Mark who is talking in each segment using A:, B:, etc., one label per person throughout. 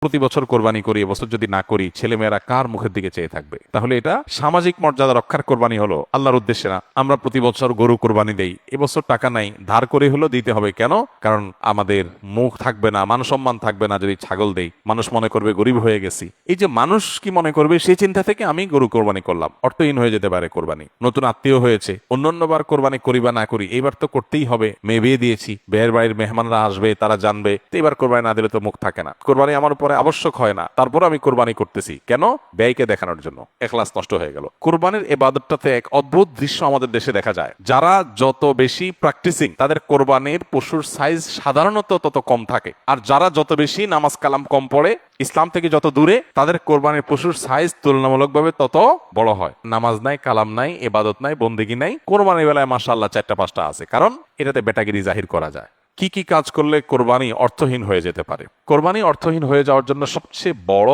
A: প্রতি বছর কোরবানি করি, এবছর যদি না করি ছেলেমেয়েরা কার মুখের দিকে চেয়ে থাকবে? তাহলে এটা সামাজিক মর্যাদা রক্ষার কোরবানি হলো, আল্লাহর উদ্দেশ্যে না। আমরা প্রতি বছর গরু কোরবানি দেই, এবছর টাকা নাই, ধার করে হলো দিতে হবে। কেন? কারণ আমাদের মুখ থাকবে না, মান সম্মান থাকবে না যদি ছাগল দেই, মানুষ মনে করবে গরিব হয়ে গেছি। এই যে মানুষ কি মনে করবে সেই চিন্তা থেকে আমি গরু কোরবানি করলাম, অর্থহীন হয়ে যেতে পারে কোরবানি। নতুন আত্মীয় হয়েছে, অন্যান্যবার কোরবানি করি বা না করি, এইবার তো করতেই হবে, মেয়ে বিয়ে দিয়েছি, বিয়ের বাড়ির মেহমানরা আসবে, তারা জানবে, তো এবার কোরবানি না দিলে তো মুখ থাকে না। কোরবানি আমার উপরে আবশ্যক হয় না, তারপর আমি কোরবানি করতেছি কেন? ব্যয়কে দেখানোর জন্য। এখলাস নষ্ট হয়ে গেল। কোরবানির ইবাদতটাতে এক অদ্ভুত দৃশ্য আমাদের দেশে দেখা যায়। যারা যত বেশি প্র্যাকটিসিং, তাদের কোরবানির পশুর সাইজ সাধারণত তত কম থাকে। আর যারা যত বেশি নামাজ কালাম কম পড়ে, ইসলাম থেকে যত দূরে, তাদের কোরবানির পশুর সাইজ তুলনামূলকভাবে তত বড় হয়। নামাজ নাই, কালাম নাই, ইবাদত নাই, বন্দেগী নাই, কোরবানির বেলায় মাশাআল্লাহ 4টা-5টা আছে, কারণ এটাতে বেটাগিরি জাহির করা যায়। কি কি কাজ করলে কোরবানি অর্থহীন হয়ে যেতে পারে? কোরবানি অর্থহীন হয়ে যাওয়ার জন্য সবচেয়ে বড়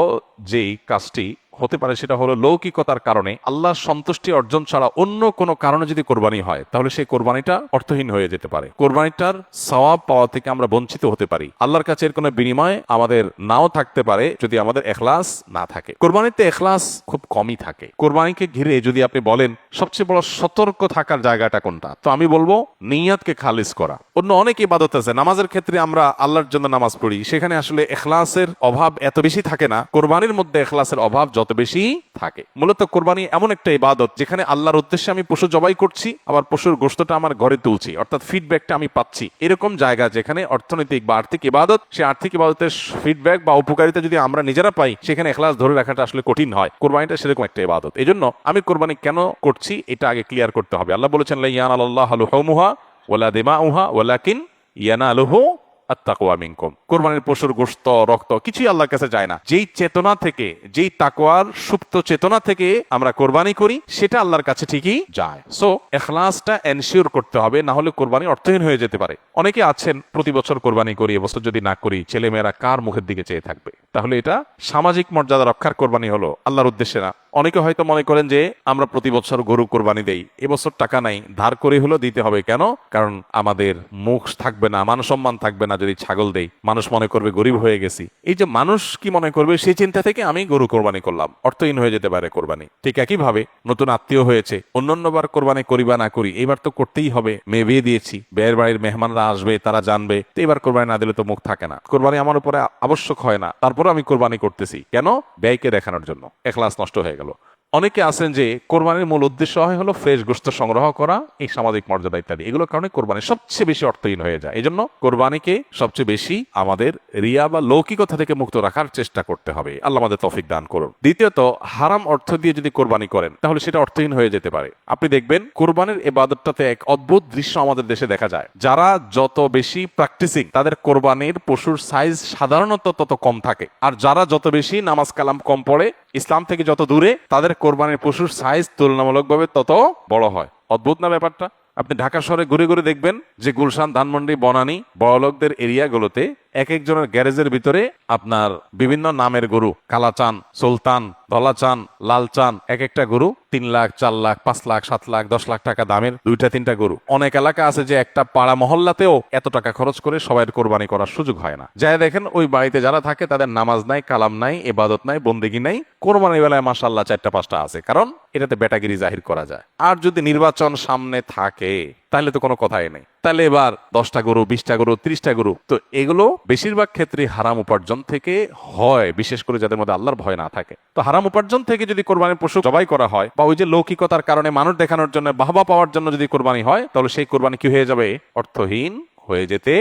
A: যেই কাজটি হতে পারে সেটা হলো লৌকিকতার কারণে, আল্লাহর সন্তুষ্টি অর্জন ছাড়া অন্য কোনো কারণে যদি কোরবানি হয়, তাহলে সেই কোরবানিটা অর্থহীন হয়ে যেতে পারে। কোরবানিটার সওয়াব পাওয়া থেকে আমরা বঞ্চিত হতে পারি। আল্লাহর কাছে এর কোনো বিনিময় আমাদের নাও থাকতে পারে যদি আমাদের এখলাস না থাকে। কোরবানিতে এখলাস খুব কমই থাকে। কোরবানিকে ঘিরে যদি আপনি বলেন সবচেয়ে বড় সতর্ক থাকার জায়গাটা কোনটা, তো আমি বলবো নিয়াতকে খালিস করা। অন্য অনেক ইবাদত আছে, নামাজের ক্ষেত্রে আমরা আল্লাহর জন্য নামাজ পড়ি, সেখানে আসলে এখলাসের অভাব এত বেশি থাকে না। কোরবানির মধ্যে এখলাসের অভাব যত বেশি থাকে। মূলত কোরবানি এমন একটা ইবাদত যেখানে আল্লাহর উদ্দেশ্যে আমি পশু জবাই করছি, আবার পশুর গোশতটা আমার ঘরে তুলছি, অর্থাৎ ফিডব্যাকটা আমি পাচ্ছি। এরকম জায়গা যেখানে অর্থনৈতিক বা আর্থিক ইবাদত, সে আর্থিক ইবাদতের ফিডব্যাক বা উপকারিতা যদি আমরা নিজেরা পাই, সেখানে এখলাস ধরে রাখাটা আসলে কঠিন হয়। কোরবানিটা সেরকম একটা ইবাদত। এজন্য আমি কোরবানি কেন করছি এটা আগে ক্লিয়ার করতে হবে। আল্লাহ বলেছেন লা ইয়ানালাল্লাহু লুহুমুহা ওয়ালা দিমাউহা ওয়ালাকিন ইয়ানালুহু আত-তাকওয়া মিনকুম। কোরবানির পশুর গোশত, রক্ত কিছুই আল্লাহর কাছে যায় না। যেই চেতনা থেকে, যেই তাকওয়ার সুপ্ত চেতনা থেকে আমরা কোরবানি করি, সেটা আল্লাহর কাছে ঠিকই যায়। সো ইখলাসটা এনশিওর করতে হবে, না হলে কোরবানি অর্থহীন হয়ে যেতে পারে। অনেকে আছেন প্রতি বছর কোরবানি করি, এবছর যদি না করি ছেলেমেয়েরা কার মুখের দিকে চেয়ে থাকবে? তাহলে এটা সামাজিক মর্যাদা রক্ষার কোরবানি হলো, আল্লাহর উদ্দেশ্যে না। অনেকে হয়তো মনে করেন যে আমরা প্রতি বছর গরু কোরবানি দেই, এবছর টাকা নাই, ধার করে হলো দিতে হবে। কেন? কারণ আমাদের মুখ থাকবে না, মান সম্মান থাকবে না যদি ছাগল দেই, মানুষ মনে করবে গরিব হয়ে গেছি। এই যে মানুষ কি মনে করবে সেই চিন্তা থেকে আমি গরু কোরবানি করলাম, অর্থহীন হয়ে যেতে পারে কোরবানি। ঠিক একইভাবে নতুন আত্মীয় হয়েছে, অন্যান্যবার কোরবানি করি বা না করি, এবার তো করতেই হবে, মেয়ে বিয়ে দিয়েছি, বিয়ের বাড়ির মেহমানরা আসবে, তারা জানবে, তো এবার কোরবানি না দিলে তো মুখ থাকে না। কোরবানি আমার উপরে আবশ্যক হয় না, তারপর আমি কোরবানি করতেছি কেন? ব্যয়কে দেখানোর জন্য। এখলাস নষ্ট হয়ে গেল। অনেকে আছেন যে কোরবানির মূল উদ্দেশ্য হলো ফ্রেশ গোশত সংগ্রহ করা, এই সামাজিক মর্যাদা ইত্যাদি, এগুলোর কারণে কোরবানি সবচেয়ে বেশি অর্থহীন হয়ে যায়। এই জন্য কোরবানিকে সবচেয়ে বেশি আমাদের রিয়া বা লৌকিকতা থেকে মুক্ত রাখার চেষ্টা করতে হবে। আল্লাহ আমাদের তৌফিক দান করুন। দ্বিতীয়ত, হারাম অর্থ দিয়ে যদি কোরবানি করেন তাহলে সেটা অর্থহীন হয়ে যেতে পারে। আপনি দেখবেন কোরবানির ইবাদতটাতে এক অদ্ভুত দৃশ্য আমাদের দেশে দেখা যায়। যারা যত বেশি প্র্যাকটিসিং, তাদের কোরবানির পশুর সাইজ সাধারণত তত কম থাকে। আর যারা যত বেশি নামাজ কালাম কম পড়ে, ইসলাম থেকে যত দূরে, তাদের কোরবানির পশুর সাইজ তুলনামূলকভাবে তত বড় হয়। অদ্ভুত না ব্যাপারটা? আপনি ঢাকা শহরে ঘুরে ঘুরে দেখবেন যে গুলশান, ধানমন্ডি, বনানী, বড়লোকদের এরিয়াগুলোতে এক একজনের গ্যারেজের ভিতরে আপনার বিভিন্ন নামের গরু, কালাচান, সুলতান, ধলাচান, লালচান, এক একটা গরু 3 লাখ, 4 লাখ, 5 লাখ, 7 লাখ, 10 লাখ টাকা দামের 2-3টা গরু। অনেক এলাকা আছে যে একটা পাড়া মহল্লাতেও এত টাকা খরচ করে সবাইয়ের কোরবানি করার সুযোগ হয় না। যাই দেখেন ওই বাড়িতে যারা থাকে তাদের নামাজ নাই, কালাম নাই, ইবাদত নাই, বন্দেগী নাই, কোরবানির বেলায় মাশাআল্লাহ 4টা-5টা আছে, কারণ এটাতে বেটাগিরি জাহির করা যায়। আর যদি নির্বাচন সামনে থাকে তাহলে তো কোনো কথাই নেই, তাহলে এবার 10টা গরু, 20টা গরু, 30টা গরু। তো এগুলো বেশিরভাগ ক্ষেত্রে হারাম উপার্জন থেকে হয়, বিশেষ করে যাদের মধ্যে আল্লাহর ভয় না থাকে। তো হারাম উপার্জন থেকে যদি কোরবানির পশু জবাই করা হয়, বা ওই যে লৌকিকতার কারণে মানুষ দেখানোর জন্য, বাহবা পাওয়ার জন্য যদি কোরবানি হয়, তাহলে সেই কোরবানি কি হয়ে যাবে? অর্থহীন হয়ে যেতে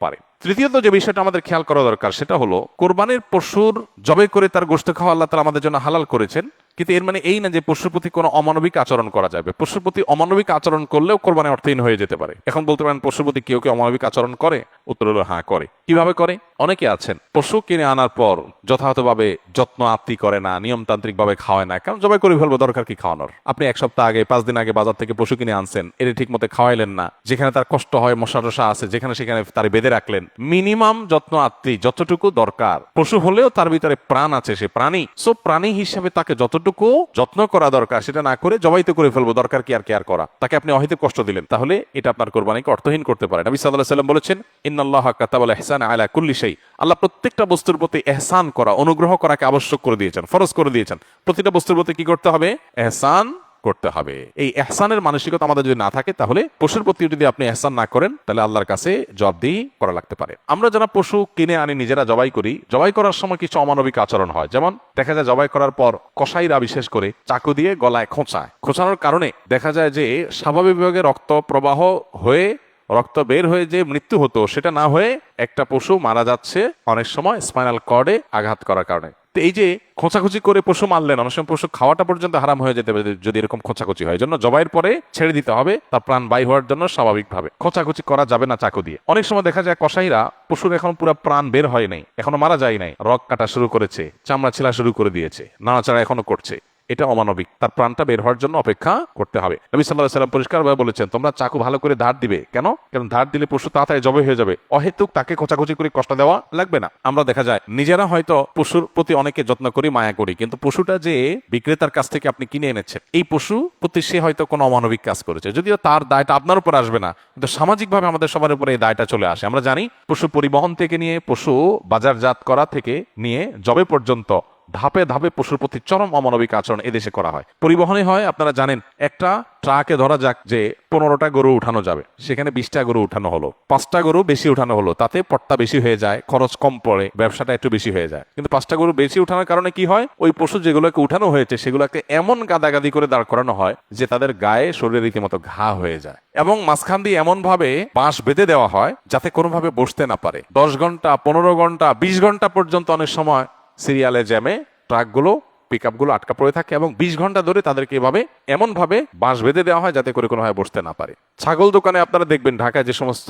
A: পারে। তৃতীয়ত যে বিষয়টা আমাদের খেয়াল করা দরকার সেটা হলো কোরবানির পশুর জবাই করে তার গোশত খাওয়া আল্লাহ তাআলা আমাদের জন্য হালাল করেছেন, কিন্তু এর মানে এই না যে পশুর প্রতি কোনো অমানবিক আচরণ করা যাবে। পশুর প্রতি অমানবিক আচরণ করলেও কোরবানি অর্থহীন হয়ে যেতে পারে। এখন বলতে পারেন পশুর প্রতি কেউ কেউ অমানবিক আচরণ করে? উত্তর হলো হ্যাঁ, করে। কিভাবে করে? অনেকে আছেন পশু কিনে আনার পর যথাযথভাবে যত্ন আত্তি করে না, নিয়মতান্ত্রিক ভাবে খাওয়ায় না। কারণ জবাই করে ফেলবো, দরকার কি খাওয়ানোর? আপনি 1 সপ্তাহ আগে, 5 দিন আগে বাজার থেকে পশু কিনে আনছেন, এটা ঠিক মতো খাওয়াইলেন না, যেখানে তার কষ্ট হয়, মশা টশা আছে, যেখানে সেখানে তার বেঁধে রাখলেন। মিনিমাম যত্ন আত্তি যতটুকু দরকার, পশু হলেও তার ভিতরে প্রাণ আছে, সে প্রাণী। সো প্রাণী হিসাবে তাকে যতটুকু যতটুকু যত্ন করা দরকার সেটা না করে জবাই তো করে ফেলবো, দরকার কি আর কেয়ার করা, তাকে আপনি অহেতুক কষ্ট দিলেন, তাহলে এটা আপনার কোরবানিকে অর্থহীন করতে পারে। নবী সাল্লাল্লাহু আলাইহি ওয়াসাল্লাম বলেছেন, ইন্নাল্লাহা কাতাবাল ইহসানা আলা কুল্লি শাই। আল্লাহ প্রত্যেকটা বস্তুর প্রতি ইহসান করা, অনুগ্রহ করাকে আবশ্যক করে দিয়েছেন, ফরজ করে দিয়েছেন। প্রতিটা বস্তুর প্রতি কি করতে হবে? ইহসান করতে হবে। এই ইহসানের মানসিকতা আমাদের যদি না থাকে, তাহলে পশুর প্রতি যদি আপনি ইহসান না করেন, তাহলে আল্লাহর কাছে জবাবদিহি করা লাগতে পারে। আমরা যারা পশু কিনে আনি, নিজেরা জবাই করি, জবাই করার সময় কিছু অমানবিক আচরণ হয়। যেমন দেখা যায় জবাই করার পর কসাইরা বিশেষ করে চাকু দিয়ে গলায় খোঁচায়। খোঁচানোর কারণে দেখা যায় যে স্বাভাবিকভাবে রক্ত প্রবাহ হয়ে, রক্ত বের হয়ে যে মৃত্যু হতো, সেটা না হয়ে একটা পশু মারা যাচ্ছে অনেক সময় স্পাইনাল কর্ডে আঘাত করার কারণে। তো এই যে খোঁচাখুচি করে পশু মারলেন, অনেক সময় পশু খাওয়াটা পর্যন্ত হারাম হয়ে যেতে পারে যদি এরকম খোঁচাখুচি হয়। জন্য জবাইয়ের পরে ছেড়ে দিতে হবে, তার প্রাণ বাই হওয়ার জন্য স্বাভাবিকভাবে। খোঁচাখুচি করা যাবে না চাকু দিয়ে। অনেক সময় দেখা যায় কসাইরা পশুর এখন পুরো প্রাণ বের হয় নাই, এখনো মারা যায় নাই, রক কাটা শুরু করেছে, চামড়া ছিলা শুরু করে দিয়েছে, নাড়াচাড়া এখনো করছে, এটা অমানবিক। তার প্রাণটা বের হওয়ার জন্য অপেক্ষা করতে হবে। নবী সাল্লাল্লাহু আলাইহি ওয়াসাল্লাম পরিষ্কারভাবে বলেছেন, তোমরা চাকু ভালো করে ধার দিবে। কেন? কারণ ধার দিলে পশু তাড়াতাড়ি জবাই হয়ে যাবে, অহেতুক তাকে খোঁচাখুচি করে কষ্ট দেওয়া লাগবে না। আমরা দেখা যায় নিজেরা হয়তো পশুর প্রতি অনেকে যত্ন করি, মায়া করি, কিন্তু পশুটা যে বিক্রেতার কাছ থেকে আপনি কিনে এনেছেন, এই পশু প্রতি সে হয়তো কোনো অমানবিক কাজ করেছে, যদিও তার দায়টা আপনার উপর আসবে না, কিন্তু সামাজিকভাবে আমাদের সবার উপরে এই দায়টা চলে আসে। আমরা জানি পশু পরিবহন থেকে নিয়ে পশু বাজারজাত করা থেকে নিয়ে জবে পর্যন্ত ধাপে ধাপে পশুর প্রতি চরম অমানবিক আচরণ এদেশে করা হয়। পরিবহনে হয়, আপনারা জানেন, একটা ট্রাকে ধরা যাক যে 15টা গরু উঠানো যাবে, সেখানে 20টা গরু উঠানো হলো, 5টা গরু বেশি উঠানো হলো, তাতে পট্টা বেশি হয়ে যায়, খরচ কম পড়ে, ব্যবসাটা একটু বেশি হয়ে যায়। কিন্তু 5টা গরু বেশি উঠানোর কারণে কি হয়? ওই পশু যেগুলোকে উঠানো হয়েছে সেগুলোকে এমন গাদাগাদি করে দাঁড় করানো হয় যে তাদের গায়ে শরীরে রীতিমতো ঘা হয়ে যায়, এবং মাঝখান দিয়ে এমন ভাবে বাঁশ বেঁধে দেওয়া হয় যাতে কোনোভাবে বসতে না পারে। 10 ঘন্টা, 15 ঘন্টা, 20 ঘন্টা পর্যন্ত অনেক সময় সিরিয়ালে জ্যামে ট্রাকগুলো, পিকআপগুলো আটকা পড়ে থাকে, এবং 20 ঘন্টা ধরে তাদেরকে এভাবে এমন ভাবে বাঁশ বেঁধে দেওয়া হয় যাতে করে কোনোভাবে বসতে না পারে। ছাগল দোকানে আপনারা দেখবেন ঢাকায় যে সমস্ত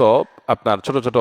A: আপনার ছোট ছোট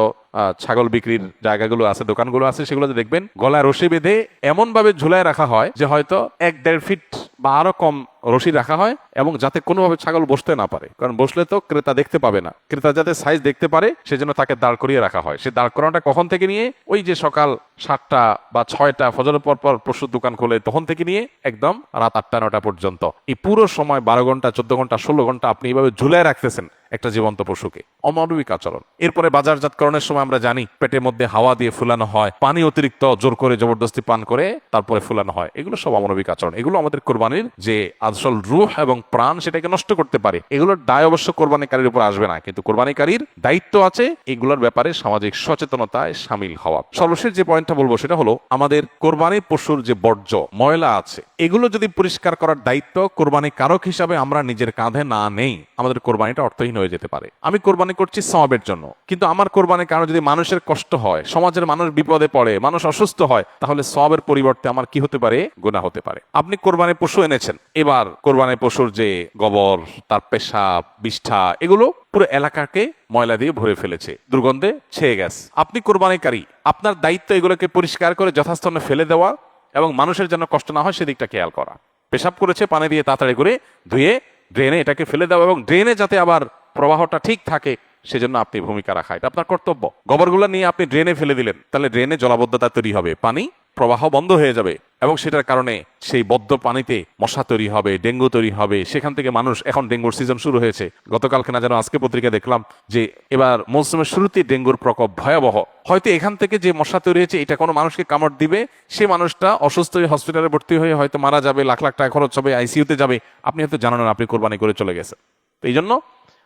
A: ছাগল বিক্রির জায়গাগুলো আছে, দোকানগুলো আছে, সেগুলোতে দেখবেন গলায় রশি বেঁধে এমন ভাবে ঝুলায় রাখা হয় যে হয়তো 1-1.5 ফিট বা আরো কম রশি রাখা হয়, এবং যাতে কোনোভাবে ছাগল বসতে না পারে, কারণ বসলে তো ক্রেতা দেখতে পাবে না। ক্রেতা যাতে সাইজ দেখতে পারে সেজন্য তাকে দাঁড় করিয়ে রাখা হয়। সে দাঁড় করানোটা কখন থেকে নিয়ে, ওই যে সকাল 7টা বা 6টা ফজরের পর পর পশুর দোকান খোলে তখন থেকে নিয়ে একদম রাত 8টা-9টা পর্যন্ত, এই পুরো সময় 12 ঘন্টা, 14 ঘন্টা, 16 ঘন্টা আপনি এইভাবে ঝুলায় রাখতেছেন একটা জীবন্ত পশুকে। অমানবিক আচরণ। এরপরে বাজারজাতকরণের সময় আমরা জানি পেটের মধ্যে হাওয়া দিয়ে ফুলানো হয়, পানি অতিরিক্ত জোর করে জবরদস্তি পান করে তারপরে ফুলানো হয়, এগুলো সব অমানবিক আচরণ। এগুলো আমাদের কোরবানির যে আসল রূহ এবং প্রাণ সেটাকে নষ্ট করতে পারে। এগুলোর দায় অবশ্য কোরবানিকারীর উপর আসবে না, কিন্তু কোরবানিকারীর দায়িত্ব আছে এগুলোর ব্যাপারে সামাজিক সচেতনতায় সামিল হওয়া। সর্বশেষ যে পয়েন্টটা বলবো সেটা হলো, আমাদের কোরবানির পশুর যে বর্জ্য ময়লা আছে, এগুলো যদি পরিষ্কার করার দায়িত্ব কোরবানি কারক হিসাবে আমরা নিজের কাঁধে না নেই, আমাদের কোরবানিটা অর্থহীন হয়ে যেতে পারে। আমি কোরবানি করছি সওয়াবের জন্য, কিন্তু আমার কোরবানির কারণে যদি মানুষের কষ্ট হয়, সমাজের মানুষ বিপদে পড়ে, মানুষ অসুস্থ হয়, তাহলে সওয়াবের পরিবর্তে আমার কি হতে পারে? গুনাহ হতে পারে। আপনি কোরবানির পশু এনেছেন, এবার কোরবানির পশুর যে গোবর, তার পেশাব, বিষ্ঠা, এগুলো পুরো এলাকাকে ময়লা দিয়ে ভরে ফেলেছে, দুর্গন্ধে ছেয়ে গেছে। আপনি কোরবানিকারী, আপনার দায়িত্ব এগুলোকে পরিষ্কার করে যথাস্থানে ফেলে দেওয়া এবং মানুষের যেন কষ্ট না হয় সেদিকটা খেয়াল করা। পেশাব করেছে, পানি দিয়ে তাড়াতাড়ি করে ধুয়ে ড্রেনে এটাকে ফেলে দেওয়া, এবং ড্রেনে যাতে আবার প্রবাহটা ঠিক থাকে সেজন্য আপনি ভূমিকা রাখা, এটা আপনার কর্তব্য। গোবরগুলো নিয়ে আপনি ড্রেনে ফেলে দিলেন, তাহলে ড্রেনে জলাবদ্ধতা তৈরি হবে, পানি প্রবাহ বন্ধ হয়ে যাবে, এবং সেটার কারণে সেই বদ্ধ পানিতে মশা তৈরি হবে, ডেঙ্গু তৈরি হবে, সেখান থেকে মানুষ, এখন ডেঙ্গুর সিজন শুরু হয়েছে, গতকালকে না যেন আজকে পত্রিকা দেখলাম যে এবার মৌসুমের শুরুতে ডেঙ্গুর প্রকোপ ভয়াবহ। হয়তো এখান থেকে যে মশা তৈরি হয়েছে এটা কোনো মানুষকে কামড় দিবে, সে মানুষটা অসুস্থ হয়ে হসপিটালে ভর্তি হয়ে হয়তো মারা যাবে, লাখ লাখ টাকা খরচ হবে, আইসিইউতে যাবে, আপনি হয়তো জানেন না, আপনি কোরবানি করে চলে গেছে। তো এই জন্য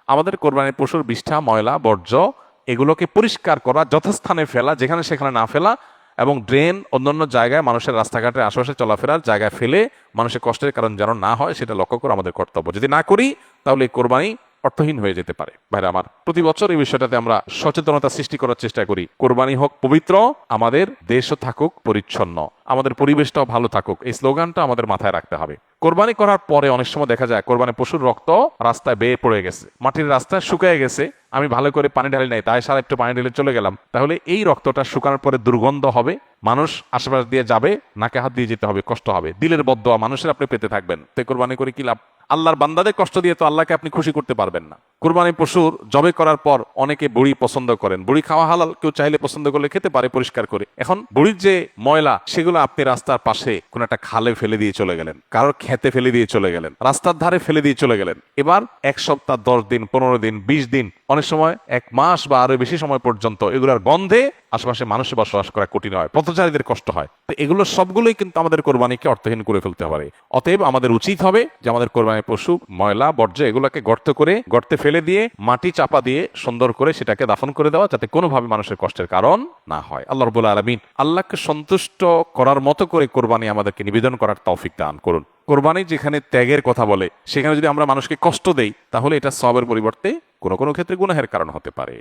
A: আমাদের কোরবানির পশুর বিষ্ঠা, ময়লা, বর্জ্য এগুলোকে পরিষ্কার করা, যথাস্থানে ফেলা, যেখানে সেখানে না ফেলা, এবং ড্রেন অন্যান্য জায়গায় মানুষের রাস্তাঘাটের আশেপাশে চলাফেরার জায়গায় ফেলে মানুষের কষ্টের কারণ যেন না হয় সেটা লক্ষ্য করে আমাদের কর্তব্য। যদি না করি তাহলে এই কোরবানি অর্থহীন হয়ে যেতে পারে। ভাইরা আমার, প্রতি বছর এই বিষয়টাতে আমরা সচেতনতা সৃষ্টি করার চেষ্টা করি। কোরবানি হোক পবিত্র, আমাদের দেশও থাকুক পরিচ্ছন্ন, আমাদের পরিবেশটাও ভালো থাকুক, এই স্লোগানটা আমাদের মাথায় রাখতে হবে। কোরবানি করার পরে অনেক সময় দেখা যায় কোরবানি পশুর রক্ত রাস্তায় বেয়ে পড়ে গেছে, মাটির রাস্তায় শুকিয়ে গেছে, আমি ভালো করে পানি ঢালি নাই, তাই সারা একটু পানি ঢেলে চলে গেলাম, তাহলে এই রক্তটা শুকানোর পরে দুর্গন্ধ হবে, মানুষ আশেপাশ দিয়ে যাবে, নাকে হাত দিয়ে যেতে হবে, কষ্ট হবে, দিলের বদদোয়া মানুষের আপনি পেতে থাকবেন। তো কোরবানি করে কি লাভ? আল্লাহর বান্দাদের কষ্ট দিয়ে তো আল্লাহকে আপনি খুশি করতে পারবেন না। কুরবানি পশুর জবে করার পর অনেকে বুড়ি পছন্দ করেন, বুড়ি খাওয়া হালাল, কেউ চাইলে পছন্দ করলে খেতে পারে পরিষ্কার করে। এখন বুড়ির যে ময়লা সেগুলো আপনি রাস্তার পাশে কোন একটা খালে ফেলে দিয়ে চলে গেলেন, কারোর খেতে ফেলে দিয়ে চলে গেলেন, রাস্তার ধারে ফেলে দিয়ে চলে গেলেন। এবার 1 সপ্তাহ, 10 দিন, 15 দিন, 20 দিন, অনেক সময় 1 মাস বা আরো বেশি সময় পর্যন্ত এগুলোর গন্ধে আশেপাশে মানুষের বসবাস করা কঠিন হয়, পথচারীদের কষ্ট হয়। তো এগুলো সবগুলোই কিন্তু আমাদের কোরবানিকে অর্থহীন করে ফেলতে পারে। অতএব আমাদের উচিত হবে যে আমাদের কোরবানির পশু ময়লা বর্জ্য এগুলোকে গর্তে ফেলে দিয়ে মাটি চাপা দিয়ে সুন্দর করে সেটাকে দাফন করে দেওয়া, যাতে কোনোভাবে মানুষের কষ্টের কারণ না হয়। আল্লাহ রাব্বুল আলামিন আল্লাহকে সন্তুষ্ট করার মতো করে কোরবানি আমাদেরকে নিবেদন করার তৌফিক দান করুন। কোরবানি যেখানে ত্যাগের কথা বলে, সেখানে যদি আমরা মানুষকে কষ্ট দেই তাহলে এটা সওয়াবের পরিবর্তে কোনো কোনো ক্ষেত্রে গুনাহের কারণ হতে পারে।